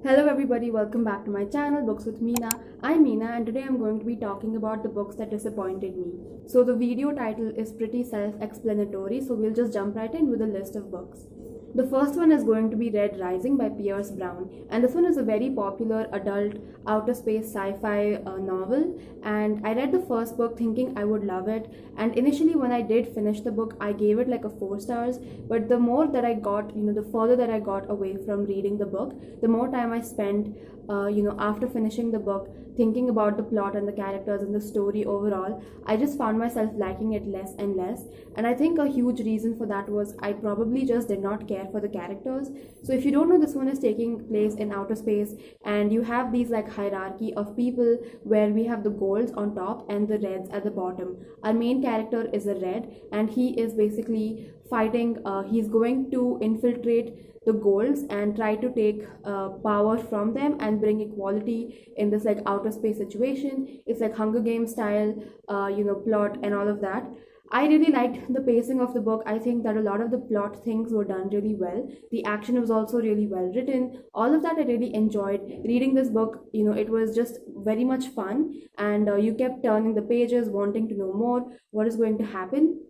Hello everybody, welcome back to my channel Books with Meena. I'm Meena and today I'm going to be talking about the books that disappointed me. So the video title is pretty self-explanatory, so we'll just jump right in with a list of books. The first one is going to be Red Rising by Pierce Brown, and this one is a very popular adult outer space sci-fi novel. And I read the first book thinking I would love it, and initially when I did finish the book I gave it like a 4 stars, but the more that I got, the further that I got away from reading the book, the more time I spent after finishing the book thinking about the plot and the characters and the story overall. I just found myself liking it less and less, and I think a huge reason for that was I probably just did not care for the characters. So if you don't know, this one is taking place in outer space, and you have these like hierarchy of people where we have the golds on top and the reds at the bottom. Our main character is a red, and he is basically fighting, he's going to infiltrate the golds and try to take power from them and bring equality in this like outer space situation. It's like Hunger Games style plot and all of that. I really liked the pacing of the book. I think that a lot of the plot things were done really well. The action was also really well written. All of that I really enjoyed reading this book. It was just very much fun, and you kept turning the pages wanting to know more what is going to happen.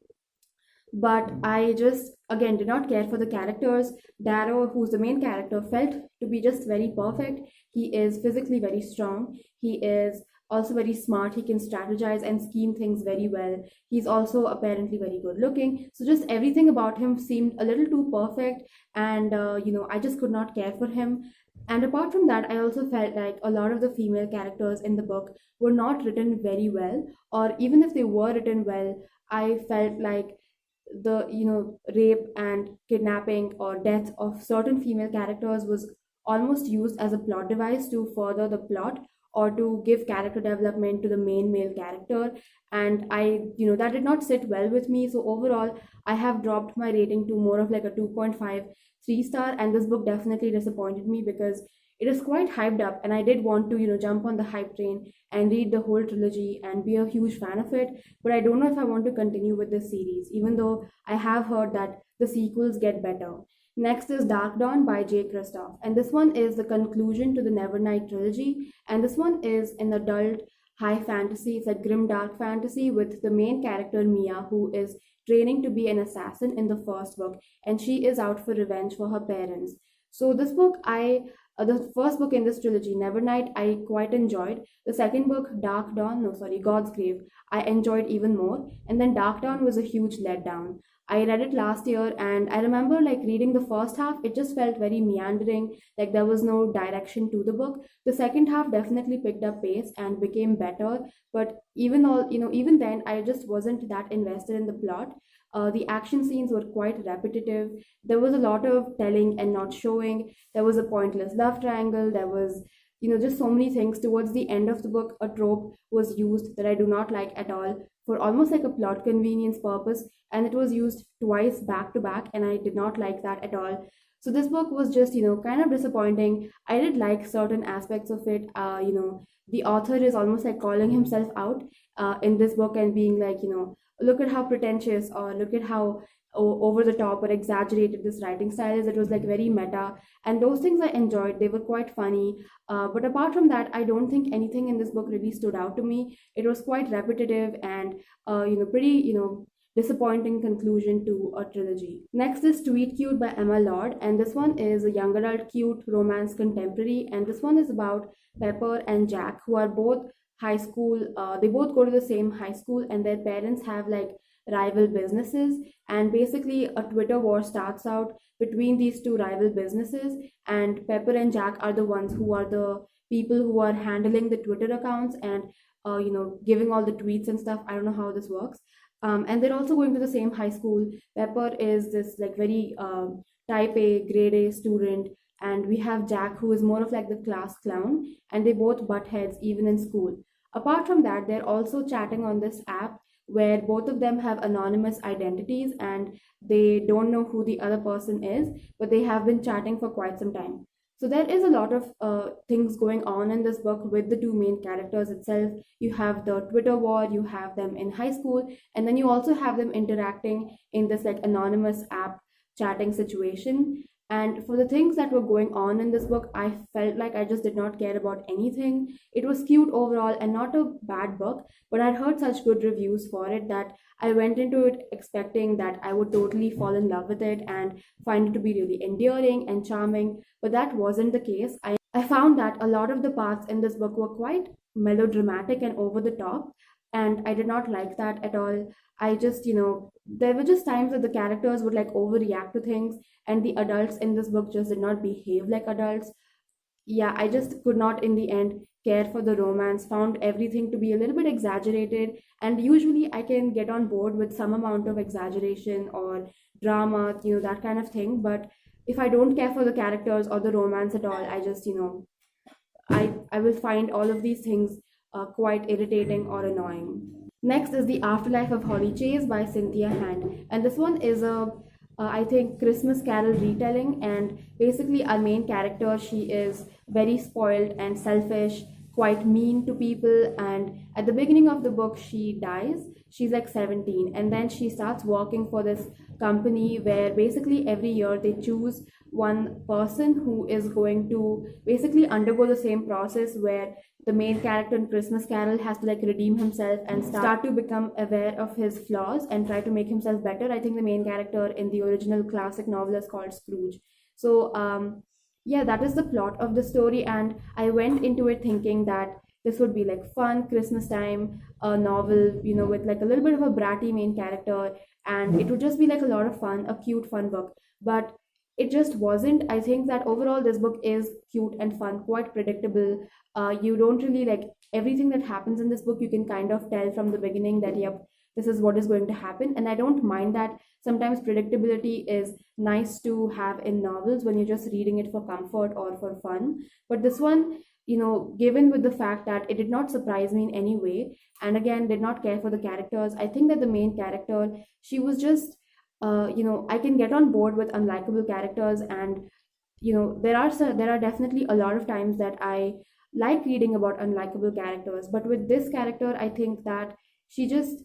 But I just again did not care for the characters. Darrow, who's the main character, felt to be just very perfect. He is physically very strong. He is also very smart. He can strategize and scheme things very well. He's also apparently very good looking. So just everything about him seemed a little too perfect, and I just could not care for him. And apart from that, I also felt like a lot of the female characters in the book were not written very well, or even if they were written well, I felt like the rape and kidnapping or death of certain female characters was almost used as a plot device to further the plot or to give character development to the main male character. And that did not sit well with me. So overall I have dropped my rating to more of like a 2.5 3 star, and this book definitely disappointed me because it is quite hyped up, and I did want to jump on the hype train and read the whole trilogy and be a huge fan of it. But I don't know if I want to continue with this series, even though I have heard that the sequels get better. Next is Dark Dawn by J. Kristoff, and this one is the conclusion to the Nevernight trilogy, and this one is an adult high fantasy. It's a grim dark fantasy with the main character Mia, who is training to be an assassin in the first book, and she is out for revenge for her parents. So this book, the first book in this trilogy, Nevernight, I quite enjoyed. The second book, God's Grave, I enjoyed even more. And then Dark Dawn was a huge letdown. I read it last year, and I remember like reading the first half, it just felt very meandering, like there was no direction to the book. The second half definitely picked up pace and became better, but even then, I just wasn't that invested in the plot. The action scenes were quite repetitive. There was a lot of telling and not showing. There was a pointless love triangle. There was, just so many things. Towards the end of the book, a trope was used that I do not like at all for almost like a plot convenience purpose, and it was used twice back to back, and I did not like that at all. So this book was just, kind of disappointing. I did like certain aspects of it. The author is almost like calling himself out in this book and being like, look at how pretentious or look at how over the top or exaggerated this writing style is. It was like very meta, and those things I enjoyed. They were quite funny, but apart from that, I don't think anything in this book really stood out to me. It was quite repetitive and pretty disappointing conclusion to a trilogy. Next is Tweet Cute by Emma Lord, and this one is a young adult cute romance contemporary, and this one is about Pepper and Jack, who are both high school. They both go to the same high school, and their parents have like rival businesses, and basically a Twitter war starts out between these two rival businesses, and Pepper and Jack are the ones who are the people who are handling the Twitter accounts and giving all the tweets and stuff. I don't know how this works. And they're also going to the same high school. Pepper is this like very type A, grade A student, and we have Jack, who is more of like the class clown, and they both butt heads even in school. Apart from that, they're also chatting on this app where both of them have anonymous identities and they don't know who the other person is, but they have been chatting for quite some time. So there is a lot of things going on in this book with the two main characters itself. You have the Twitter war, you have them in high school, and then you also have them interacting in this like anonymous app chatting situation. And for the things that were going on in this book, I felt like I just did not care about anything. It was cute overall and not a bad book, but I'd heard such good reviews for it that I went into it expecting that I would totally fall in love with it and find it to be really endearing and charming, but that wasn't the case. I found that a lot of the parts in this book were quite melodramatic and over the top, and I did not like that at all. I just, there were just times that the characters would like overreact to things, and the adults in this book just did not behave like adults. Yeah, I just could not in the end care for the romance, found everything to be a little bit exaggerated, and usually I can get on board with some amount of exaggeration or drama, that kind of thing. But if I don't care for the characters or the romance at all, I just, I will find all of these things quite irritating or annoying. Next is The Afterlife of Holly Chase by Cynthia Hand. And this one is I think, Christmas Carol retelling. And basically, our main character, she is very spoiled and selfish, quite mean to people. And at the beginning of the book, she dies. She's like 17. And then she starts working for this company where basically every year they choose one person who is going to basically undergo the same process where the main character in Christmas Carol has to like redeem himself and start to become aware of his flaws and try to make himself better. I think the main character in the original classic novel is called Scrooge. So yeah, that is the plot of the story, and I went into it thinking that this would be like fun Christmas time, a novel, with like a little bit of a bratty main character, and it would just be like a lot of fun, a cute, fun book. But it just wasn't. I think that overall this book is cute and fun, quite predictable. You don't really like everything that happens in this book. You can kind of tell from the beginning that, yep, this is what is going to happen. And I don't mind that. Sometimes predictability is nice to have in novels when you're just reading it for comfort or for fun. But this one, given with the fact that it did not surprise me in any way, and again, did not care for the characters, I think that the main character, she was just, I can get on board with unlikable characters, and there are definitely a lot of times that I like reading about unlikable characters, but with this character, I think that she just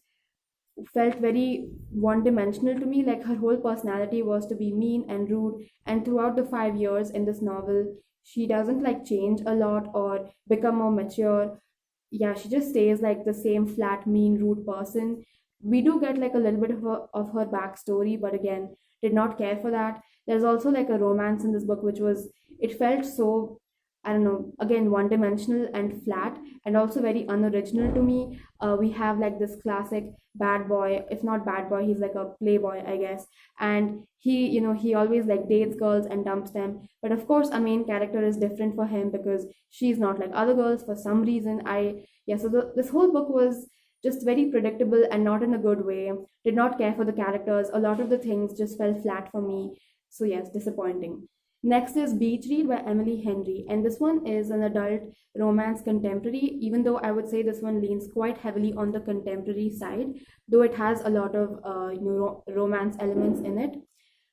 felt very one dimensional to me. Like her whole personality was to be mean and rude, and throughout the 5 years in this novel, she doesn't like change a lot or become more mature. Yeah, she just stays like the same flat, mean, rude person. We do get like a little bit of her backstory, but again, did not care for that. There's also like a romance in this book, which was, it felt so, I don't know, again, one dimensional and flat, and also very unoriginal to me. We have like this classic bad boy, if not bad boy, he's like a playboy, I guess. And he always like dates girls and dumps them. But of course, our main character is different for him because she's not like other girls for some reason. This whole book was just very predictable and not in a good way. Did not care for the characters. A lot of the things just fell flat for me. So yes, disappointing. Next is Beach Read by Emily Henry, and this one is an adult romance contemporary, even though I would say this one leans quite heavily on the contemporary side, though it has a lot of romance elements in it.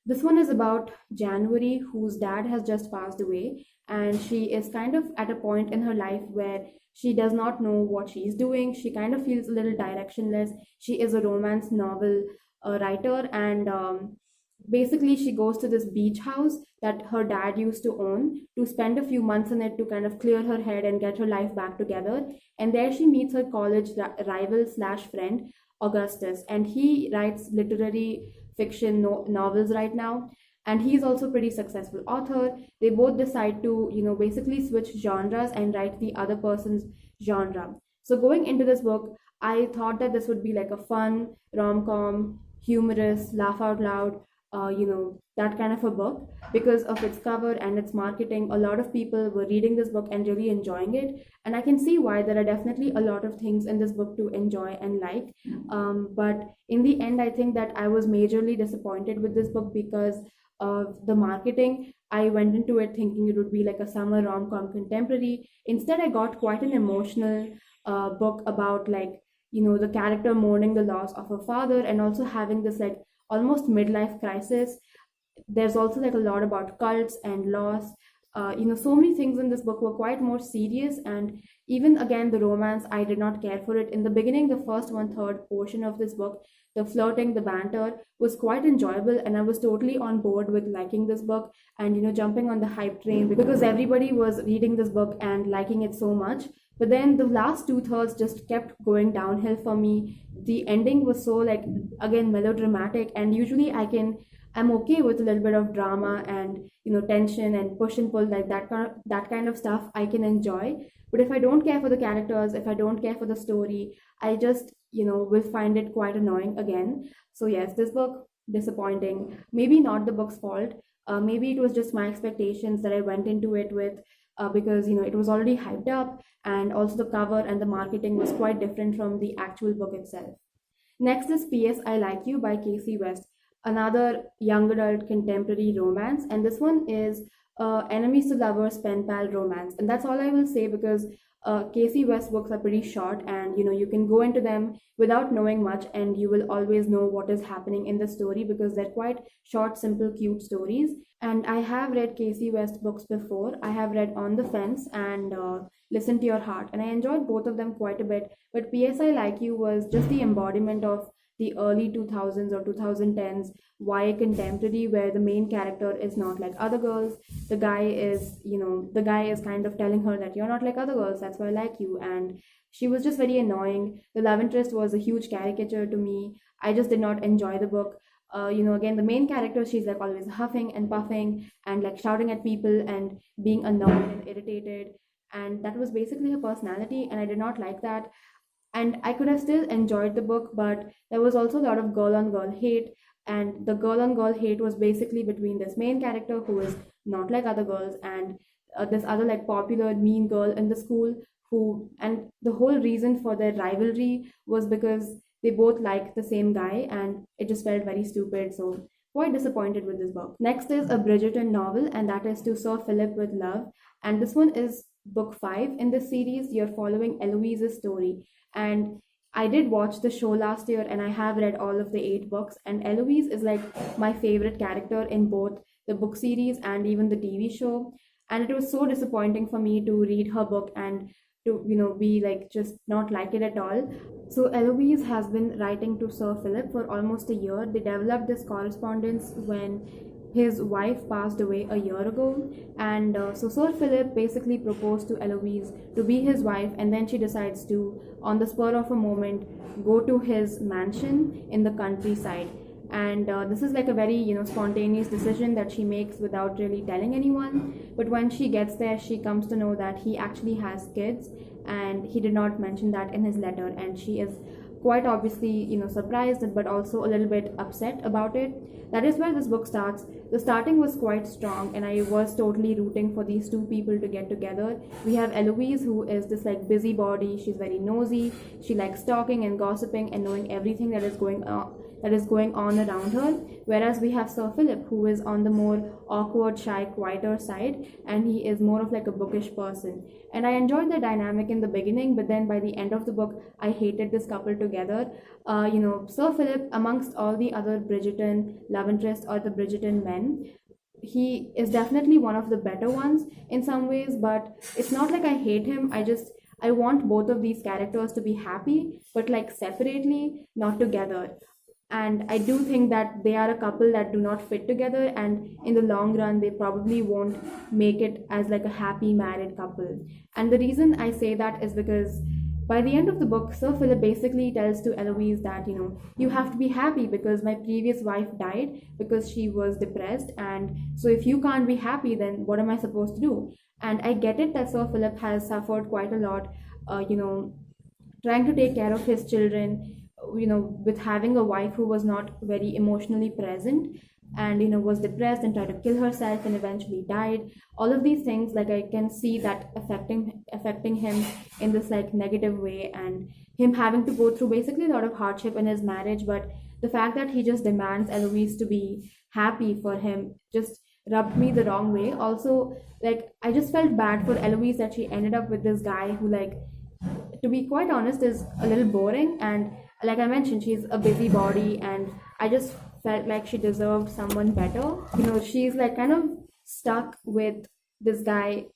This one is about January, whose dad has just passed away, and she is kind of at a point in her life where she does not know what she's doing. She kind of feels a little directionless. She is a romance novel writer, and basically she goes to this beach house that her dad used to own to spend a few months in it to kind of clear her head and get her life back together. And there she meets her college rival slash friend, Augustus, and he writes literary fiction novels right now, and he's also pretty successful author. They both decide to basically switch genres and write the other person's genre. So going into this book, I thought that this would be like a fun rom-com, humorous, laugh out loud, that kind of a book. Because of its cover and its marketing, a lot of people were reading this book and really enjoying it, and I can see why. There are definitely a lot of things in this book to enjoy and like, but in the end, I think that I was majorly disappointed with this book because of the marketing. I went into it thinking it would be like a summer rom-com contemporary. Instead, I got quite an emotional book about like the character mourning the loss of her father and also having this like almost midlife crisis. There's also like a lot about cults and loss. So many things in this book were quite more serious, and even again the romance, I did not care for it in the beginning. The first one third portion of this book, the flirting, the banter, was quite enjoyable, and I was totally on board with liking this book, and jumping on the hype train because everybody was reading this book and liking it so much. But then the last two-thirds just kept going downhill for me. The ending was so, like, again, melodramatic, and usually I'm okay with a little bit of drama and tension and push and pull, like that kind of stuff I can enjoy. But if I don't care for the characters, if I don't care for the story, I just will find it quite annoying again. So yes, this book, disappointing. Maybe not the book's fault. Maybe it was just my expectations that I went into it with, because it was already hyped up, and also the cover and the marketing was quite different from the actual book itself. Next is P.S. I Like You by Casey West, another young adult contemporary romance, and this one is enemies to lovers pen pal romance, and that's all I will say because Casey West books are pretty short, and you can go into them without knowing much, and you will always know what is happening in the story because they're quite short, simple, cute stories. And I have read Casey West books before. I have read On the Fence and Listen to Your Heart, and I enjoyed both of them quite a bit. But P.S. I Like You was just the embodiment of the early 2000s or 2010s YA contemporary, where the main character is not like other girls. The guy is kind of telling her that you're not like other girls, that's why I like you. And she was just very annoying. The love interest was a huge caricature to me. I just did not enjoy the book. Again, the main character, she's like always huffing and puffing and like shouting at people and being annoyed and irritated. And that was basically her personality, and I did not like that. And I could have still enjoyed the book, but there was also a lot of girl on girl hate, and the girl on girl hate was basically between this main character who is not like other girls, and this other like popular mean girl in the school who, and the whole reason for their rivalry was because they both like the same guy, and it just felt very stupid. So quite disappointed with this book. Next is a Bridgerton novel, and that is To Sir Philip with Love, and this one is book 5 in this series. You're following Eloise's story, and I did watch the show last year, and I have read all of the 8 books, and Eloise is like my favorite character in both the book series and even the TV show. And it was so disappointing for me to read her book and to be like just not like it at all. So Eloise has been writing to Sir Philip for almost a year. They developed this correspondence when his wife passed away a year ago, and so Sir Philip basically proposed to Eloise to be his wife, and then she decides to, on the spur of a moment, go to his mansion in the countryside. And this is like a very spontaneous decision that she makes without really telling anyone. But when she gets there, she comes to know that he actually has kids, and he did not mention that in his letter, and she is quite obviously surprised but also a little bit upset about it. That is where this book starts. The starting was quite strong, and I was totally rooting for these two people to get together. We have Eloise, who is this like busybody. She's very nosy. She likes talking and gossiping and knowing everything that is going on around her. Whereas we have Sir Philip, who is on the more awkward, shy, quieter side, and he is more of like a bookish person. And I enjoyed the dynamic in the beginning, but then by the end of the book, I hated this couple together. Sir Philip, amongst all the other Bridgerton love interests or the Bridgerton men, he is definitely one of the better ones in some ways, but it's not like I hate him. I want both of these characters to be happy, but like separately, not together. And I do think that they are a couple that do not fit together, and in the long run they probably won't make it as like a happy married couple. And the reason I say that is because by the end of the book, Sir Philip basically tells to Eloise that you have to be happy because my previous wife died because she was depressed, and so if you can't be happy, then what am I supposed to do? And I get it that Sir Philip has suffered quite a lot, trying to take care of his children, with having a wife who was not very emotionally present, and was depressed and tried to kill herself and eventually died. All of these things, like, I can see that affecting him in this like negative way, and him having to go through basically a lot of hardship in his marriage. But the fact that he just demands Eloise to be happy for him just rubbed me the wrong way. Also, like, I just felt bad for Eloise that she ended up with this guy who, like, to be quite honest, is a little boring. And like I mentioned, she's a busybody, and I just felt like she deserved someone better. She's like kind of stuck with this guy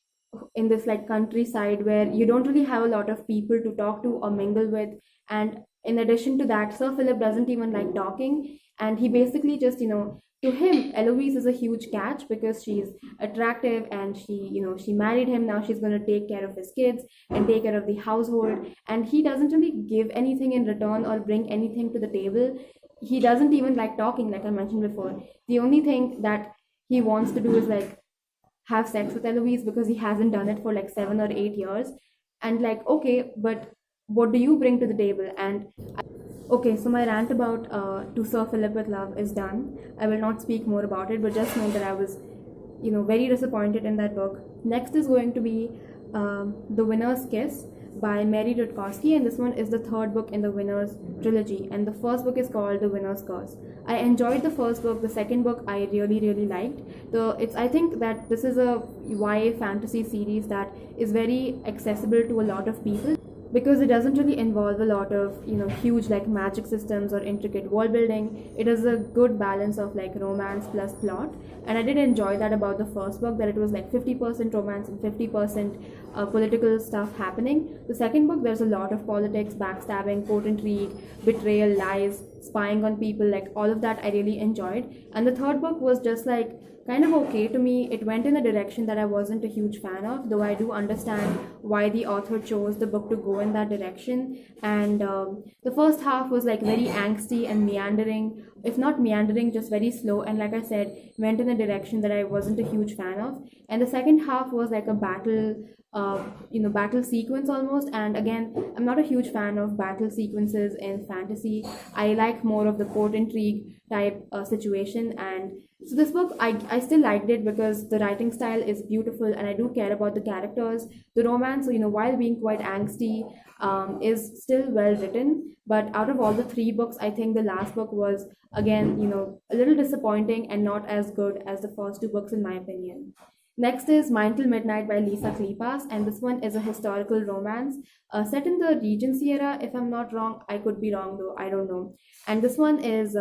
in this like countryside where you don't really have a lot of people to talk to or mingle with. And in addition to that, Sir Philip doesn't even like talking, and he basically just, to him, Eloise is a huge catch because she's attractive, and she married him. Now she's going to take care of his kids and take care of the household, and he doesn't really give anything in return or bring anything to the table. He doesn't even like talking, like I mentioned before. The only thing that he wants to do is like have sex with Eloise because he hasn't done it for like 7 or 8 years. And like, okay, but what do you bring to the table? And okay, so my rant about To Sir Philip with Love is done. I will not speak more about it, but just know that I was, very disappointed in that book. Next is going to be The Winner's Kiss by Mary Rutkowski, and this one is the third book in the Winner's trilogy, and the first book is called The Winner's Curse. I enjoyed the first book. The second book I really really liked. I think that this is a YA fantasy series that is very accessible to a lot of people because it doesn't really involve a lot of huge like magic systems or intricate world building. It is a good balance of like romance plus plot, and I did enjoy that about the first book, that it was like 50% romance and 50% political stuff happening. The second book, there's a lot of politics, backstabbing, court intrigue, betrayal, lies, spying on people, like all of that I really enjoyed. And the third book was just like kind of okay to me. It went in a direction that I wasn't a huge fan of, though I do understand why the author chose the book to go in that direction. And the first half was like very angsty and meandering, if not meandering, just very slow. And like I said, went in a direction that I wasn't a huge fan of. And the second half was like a battle sequence almost. And again, I'm not a huge fan of battle sequences in fantasy. I like more of the court intrigue type situation. And so this book, I still liked it because the writing style is beautiful and I do care about the characters. The romance, while being quite angsty, is still well written. But out of all the three books, I think the last book was, again, a little disappointing and not as good as the first two books in my opinion. Next is Mine Till Midnight by Lisa Kleypas, and this one is a historical romance set in the Regency era, if I'm not wrong. I could be wrong though, I don't know. And this one is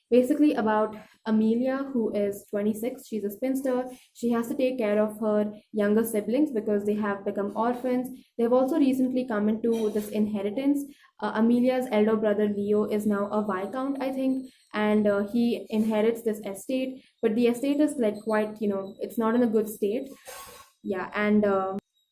basically about Amelia, who is 26. She's a spinster. She has to take care of her younger siblings because they have become orphans. They've also recently come into this inheritance. Amelia's elder brother Leo is now a viscount, I think, and he inherits this estate. But the estate is like quite, it's not in a good state. Yeah, and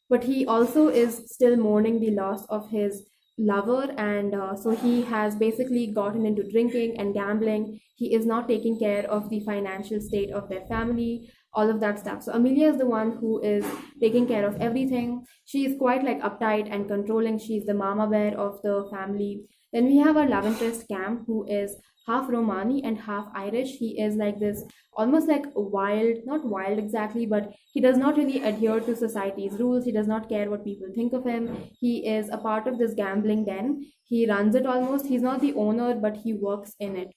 but he also is still mourning the loss of his lover, and so he has basically gotten into drinking and gambling. He is not taking care of the financial state of their family, all of that stuff. So Amelia is the one who is taking care of everything. She is quite like uptight and controlling. She's the mama bear of the family. Then we have our love interest Cam, who is half Romani and half Irish. He is like this, almost like wild, not wild exactly, but he does not really adhere to society's rules. He does not care what people think of him. He is a part of this gambling den. He runs it almost. He's not the owner, but he works in it.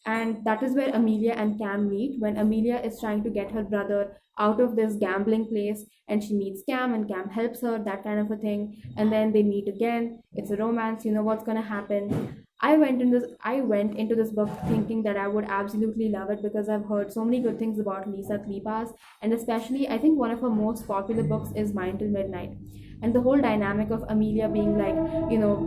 And that is where Amelia and Cam meet, when Amelia is trying to get her brother out of this gambling place, and she meets Cam and Cam helps her, that kind of a thing. And then they meet again. It's a romance. You know what's going to happen. I went into this book thinking that I would absolutely love it because I've heard so many good things about Lisa Kleypas, and especially I think one of her most popular books is Mine Till Midnight. And the whole dynamic of Amelia being like,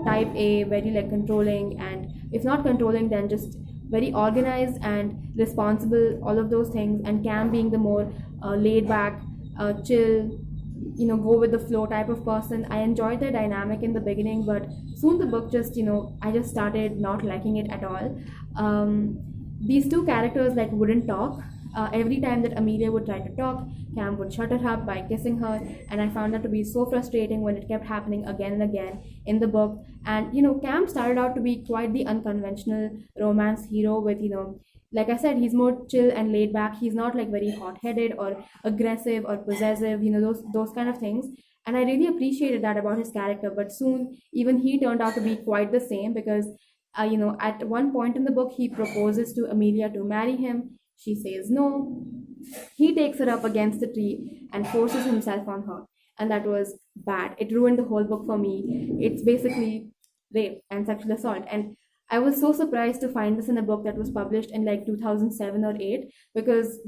type A, very like controlling, and if not controlling, then just very organized and responsible, all of those things, and Cam being the more laid back, chill, go with the flow type of person. I enjoyed the dynamic in the beginning, but soon the book just, I just started not liking it at all. These two characters like wouldn't talk. Every time that Amelia would try to talk, Cam would shut her up by kissing her, and I found that to be so frustrating when it kept happening again and again in the book. And Cam started out to be quite the unconventional romance hero with, like I said, he's more chill and laid back. He's not like very hot-headed or aggressive or possessive, those kind of things. And I really appreciated that about his character. But soon, even he turned out to be quite the same because, at one point in the book, he proposes to Amelia to marry him. She says no. He takes her up against the tree and forces himself on her. And that was bad. It ruined the whole book for me. It's basically rape and sexual assault. And I was so surprised to find this in a book that was published in like 2007 or 8 because,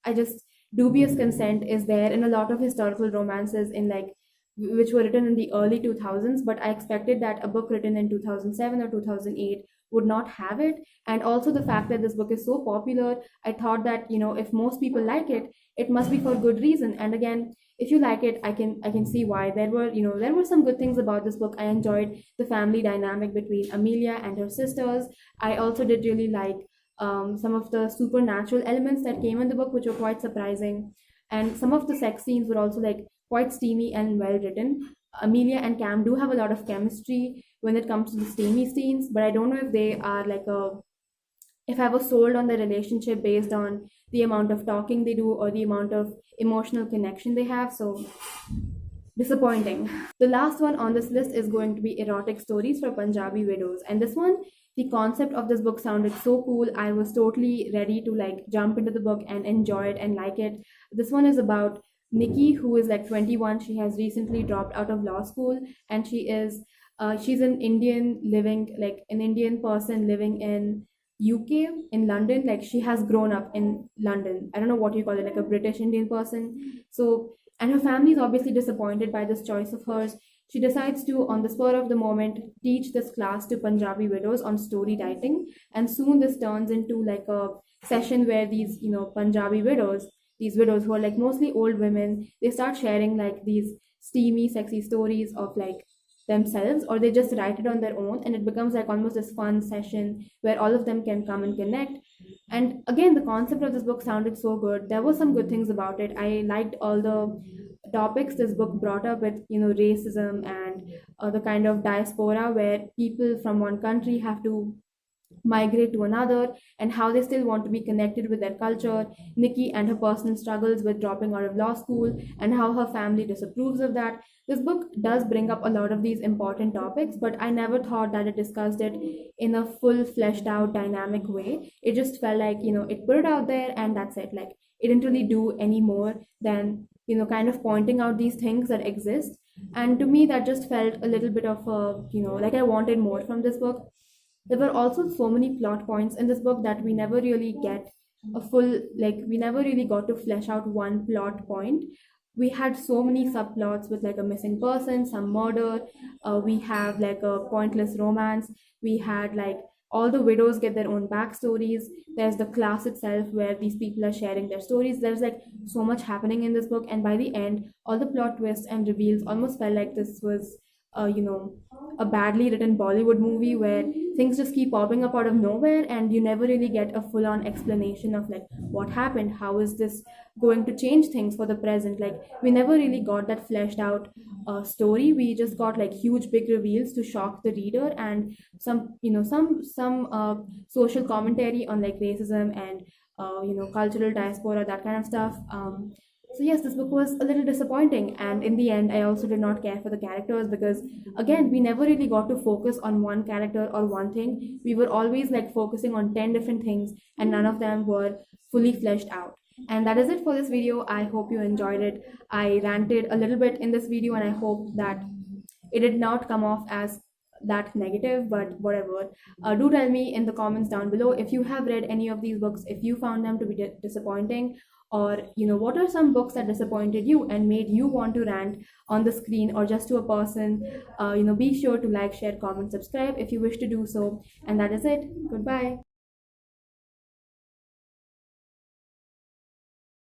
I just, dubious consent is there in a lot of historical romances in like which were written in the early 2000s, but I expected that a book written in 2007 or 2008 would not have it. And also the fact that this book is so popular, I thought that, if most people like it, it must be for good reason. And again, if you like it, I can see why. There were some good things about this book. I enjoyed the family dynamic between Amelia and her sisters. I also did really like some of the supernatural elements that came in the book, which were quite surprising. And some of the sex scenes were also like quite steamy and well written. Amelia and Cam do have a lot of chemistry when it comes to the steamy scenes, but I don't know if they are like a if I was sold on the relationship based on the amount of talking they do or the amount of emotional connection they have. So disappointing. The last one on this list is going to be erotic stories for Punjabi widows. And this one, the concept of this book sounded so cool. I was totally ready to like jump into the book and enjoy it and like it. This one is about Nikki, who is like 21. She has recently dropped out of law school, and she's an Indian living like an Indian person living in UK in London. Like she has grown up in London. I don't know what you call it, like a British Indian person. So and her family is obviously disappointed by this choice of hers. She decides to, on the spur of the moment, teach this class to Punjabi widows on story writing. And soon this turns into like a session where these, Punjabi widows, these widows who are like mostly old women, they start sharing like these steamy, sexy stories of like themselves, or they just write it on their own, and it becomes like almost this fun session where all of them can come and connect. And again, the concept of this book sounded so good. There were some good things about it. I liked all the topics this book brought up with, racism and the kind of diaspora where people from one country have to migrate to another, and how they still want to be connected with their culture. Nikki and her personal struggles with dropping out of law school, and how her family disapproves of that. This book does bring up a lot of these important topics, but I never thought that it discussed it in a full, fleshed out, dynamic way. It just felt like, it put it out there and that's it. Like, it didn't really do any more than, kind of pointing out these things that exist. And to me, that just felt a little bit of a, like I wanted more from this book. There were also so many plot points in this book that we never really get a full, like, we never really got to flesh out one plot point. We had so many subplots with like a missing person, some murder, we have like a pointless romance, we had like all the widows get their own backstories, there's the class itself where these people are sharing their stories. There's like so much happening in this book, and by the end, all the plot twists and reveals almost felt like this was a badly written Bollywood movie where things just keep popping up out of nowhere, and you never really get a full on explanation of like what happened, how is this going to change things for the present. Like, we never really got that fleshed out story. We just got like huge big reveals to shock the reader, and some social commentary on like racism and cultural diaspora, that kind of stuff. So yes, this book was a little disappointing, and in the end, I also did not care for the characters because, again, we never really got to focus on one character or one thing. We were always like focusing on 10 different things, and none of them were fully fleshed out. And that is it for this video. I hope you enjoyed it. I ranted a little bit in this video, and I hope that it did not come off as that negative, but whatever. Do tell me in the comments down below if you have read any of these books, if you found them to be disappointing, or what are some books that disappointed you and made you want to rant on the screen or just to a person. Be sure to like, share, comment, subscribe if you wish to do so. And that is it. Goodbye.